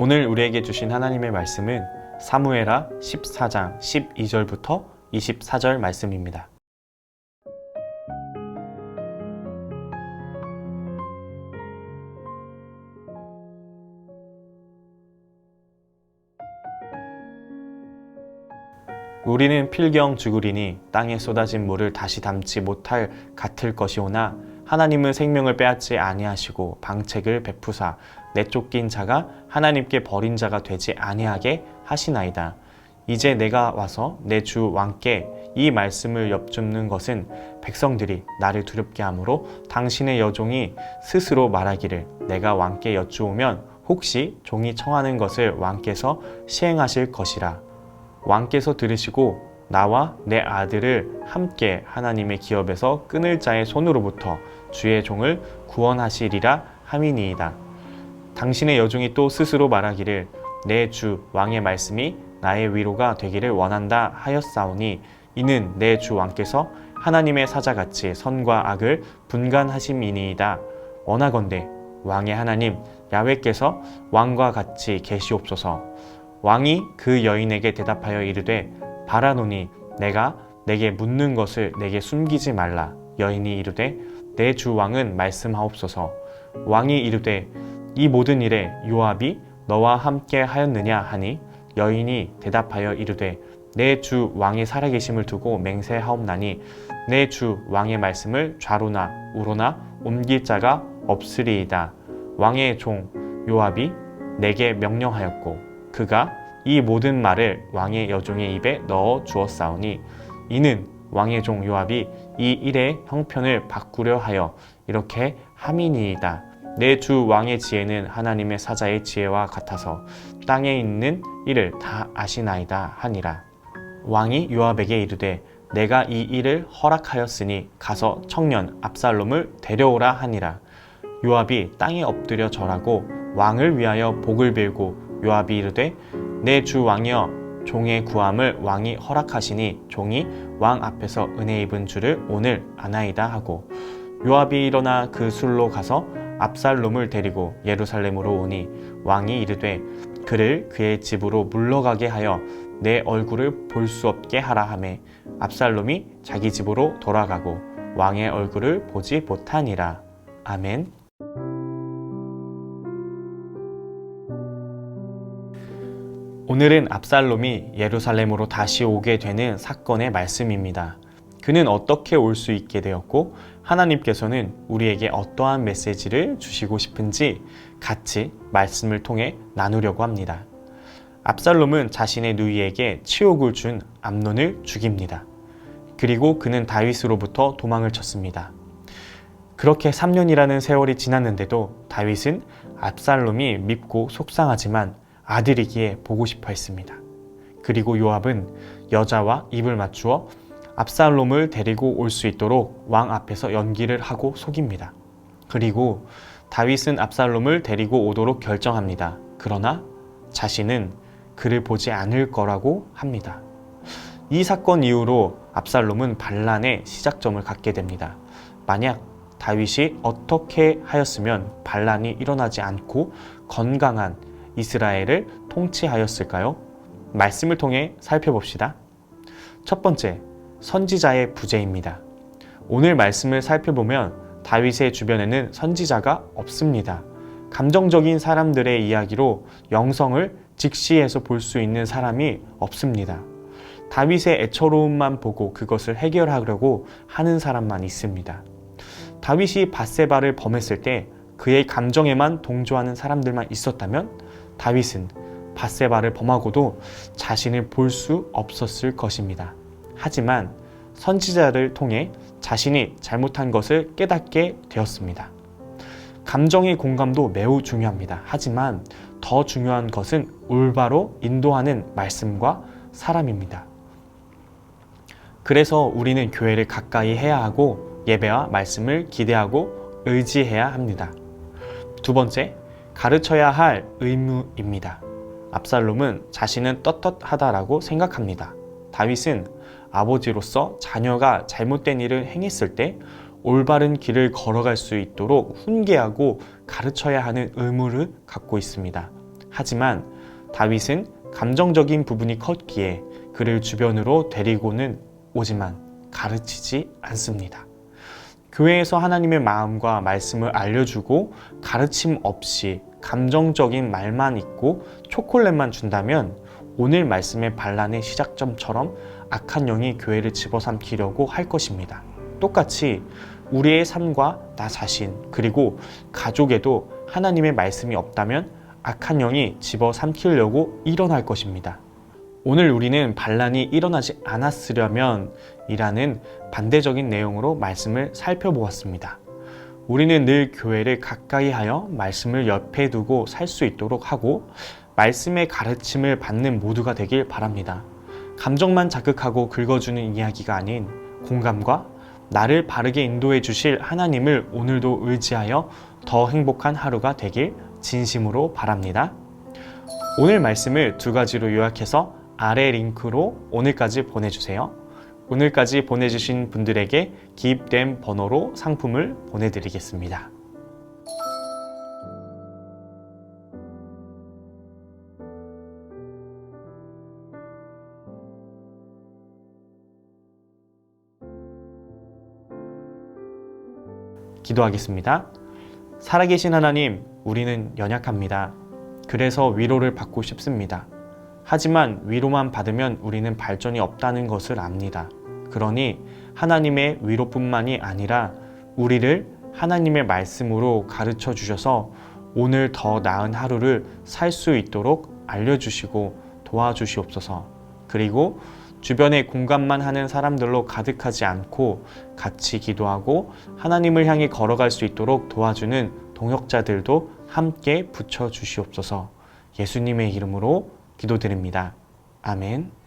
오늘 우리에게 주신 하나님의 말씀은 사무엘하 14장 12절부터 24절 말씀입니다. 우리는 필경 죽으리니 땅에 쏟아진 물을 다시 담지 못할 같을 것이오나 하나님은 생명을 빼앗지 아니하시고 방책을 베푸사 내쫓긴 자가 하나님께 버린 자가 되지 아니하게 하시나이다. 이제 내가 와서 내 주 왕께 이 말씀을 엽줍는 것은 백성들이 나를 두렵게 하므로 당신의 여종이 스스로 말하기를 내가 왕께 여쭈오면 혹시 종이 청하는 것을 왕께서 시행하실 것이라. 왕께서 들으시고 나와 내 아들을 함께 하나님의 기업에서 끊을 자의 손으로부터 주의 종을 구원하시리라 함이니이다. 당신의 여종이 또 스스로 말하기를 내 주 왕의 말씀이 나의 위로가 되기를 원한다 하였사오니 이는 내 주 왕께서 하나님의 사자같이 선과 악을 분간하심이니이다. 원하건대 왕의 하나님 야훼께서 왕과 같이 계시옵소서. 왕이 그 여인에게 대답하여 이르되 바라노니 내가 내게 묻는 것을 내게 숨기지 말라. 여인이 이르되 내 주 왕은 말씀하옵소서. 왕이 이르되 이 모든 일에 요압이 너와 함께 하였느냐 하니 여인이 대답하여 이르되 내 주 왕이 살아계심을 두고 맹세하옵나니 내 주 왕의 말씀을 좌로나 우로나 옮길 자가 없으리이다. 왕의 종 요압이 내게 명령하였고 그가 이 모든 말을 왕의 여종의 입에 넣어 주었사오니 이는 왕의 종 요압이 이 일의 형편을 바꾸려 하여 이렇게 함이니이다. 내 주 왕의 지혜는 하나님의 사자의 지혜와 같아서 땅에 있는 일을 다 아시나이다 하니라. 왕이 요압에게 이르되 내가 이 일을 허락하였으니 가서 청년 압살롬을 데려오라 하니라. 요압이 땅에 엎드려 절하고 왕을 위하여 복을 빌고 요압이 이르되 내 주 왕이여 종의 구함을 왕이 허락하시니 종이 왕 앞에서 은혜 입은 줄을 오늘 아나이다 하고 요압이 일어나 그 술로 가서 압살롬을 데리고 예루살렘으로 오니 왕이 이르되 그를 그의 집으로 물러가게 하여 내 얼굴을 볼 수 없게 하라 하매 압살롬이 자기 집으로 돌아가고 왕의 얼굴을 보지 못하니라. 아멘. 오늘은 압살롬이 예루살렘으로 다시 오게 되는 사건의 말씀입니다. 그는 어떻게 올 수 있게 되었고 하나님께서는 우리에게 어떠한 메시지를 주시고 싶은지 같이 말씀을 통해 나누려고 합니다. 압살롬은 자신의 누이에게 치욕을 준 암논을 죽입니다. 그리고 그는 다윗으로부터 도망을 쳤습니다. 그렇게 3년이라는 세월이 지났는데도 다윗은 압살롬이 밉고 속상하지만 아들이기에 보고 싶어 했습니다. 그리고 요압은 여자와 입을 맞추어 압살롬을 데리고 올 수 있도록 왕 앞에서 연기를 하고 속입니다. 그리고 다윗은 압살롬을 데리고 오도록 결정합니다. 그러나 자신은 그를 보지 않을 거라고 합니다. 이 사건 이후로 압살롬은 반란의 시작점을 갖게 됩니다. 만약 다윗이 어떻게 하였으면 반란이 일어나지 않고 건강한 이스라엘을 통치하였을까요? 말씀을 통해 살펴봅시다. 첫 번째, 선지자의 부재입니다. 오늘 말씀을 살펴보면 다윗의 주변에는 선지자가 없습니다. 감정적인 사람들의 이야기로 영성을 직시해서 볼 수 있는 사람이 없습니다. 다윗의 애처로움만 보고 그것을 해결하려고 하는 사람만 있습니다. 다윗이 밧세바를 범했을 때 그의 감정에만 동조하는 사람들만 있었다면 다윗은 밧세바를 범하고도 자신을 볼 수 없었을 것입니다. 하지만 선지자를 통해 자신이 잘못한 것을 깨닫게 되었습니다. 감정의 공감도 매우 중요합니다. 하지만 더 중요한 것은 올바로 인도하는 말씀과 사람입니다. 그래서 우리는 교회를 가까이 해야 하고 예배와 말씀을 기대하고 의지해야 합니다. 두 번째, 가르쳐야 할 의무입니다. 압살롬은 자신은 떳떳하다라고 생각합니다. 다윗은 아버지로서 자녀가 잘못된 일을 행했을 때 올바른 길을 걸어갈 수 있도록 훈계하고 가르쳐야 하는 의무를 갖고 있습니다. 하지만 다윗은 감정적인 부분이 컸기에 그를 주변으로 데리고는 오지만 가르치지 않습니다. 교회에서 하나님의 마음과 말씀을 알려주고 가르침 없이 감정적인 말만 있고 초콜릿만 준다면 오늘 말씀의 반란의 시작점처럼 악한 영이 교회를 집어삼키려고 할 것입니다. 똑같이 우리의 삶과 나 자신 그리고 가족에도 하나님의 말씀이 없다면 악한 영이 집어삼키려고 일어날 것입니다. 오늘 우리는 반란이 일어나지 않았으려면 이라는 반대적인 내용으로 말씀을 살펴보았습니다. 우리는 늘 교회를 가까이 하여 말씀을 옆에 두고 살 수 있도록 하고 말씀의 가르침을 받는 모두가 되길 바랍니다. 감정만 자극하고 긁어주는 이야기가 아닌 공감과 나를 바르게 인도해 주실 하나님을 오늘도 의지하여 더 행복한 하루가 되길 진심으로 바랍니다. 오늘 말씀을 2가지로 요약해서 아래 링크로 오늘까지 보내주세요. 오늘까지 보내주신 분들에게 기입된 번호로 상품을 보내드리겠습니다. 기도하겠습니다. 살아계신 하나님, 우리는 연약합니다. 그래서 위로를 받고 싶습니다. 하지만 위로만 받으면 우리는 발전이 없다는 것을 압니다. 그러니 하나님의 위로뿐만이 아니라 우리를 하나님의 말씀으로 가르쳐 주셔서 오늘 더 나은 하루를 살 수 있도록 알려주시고 도와주시옵소서. 그리고 주변에 공감만 하는 사람들로 가득하지 않고 같이 기도하고 하나님을 향해 걸어갈 수 있도록 도와주는 동역자들도 함께 붙여주시옵소서. 예수님의 이름으로 기도드립니다. 아멘.